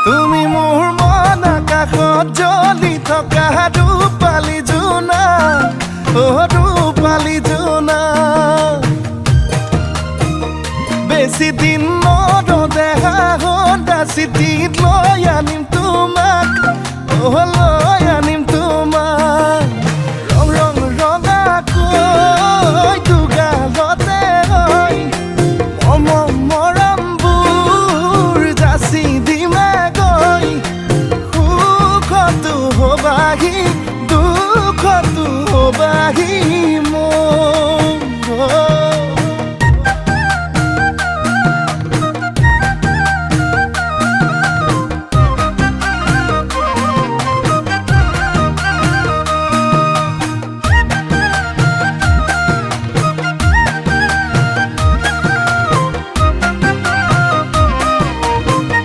তুমি মোৰ মন আকাশত জ্বলি থকা ৰূপালী জোনা, ৰূপালী জোনা। বেছি দিন নৰদেহা চিঠিত লৈ আনিম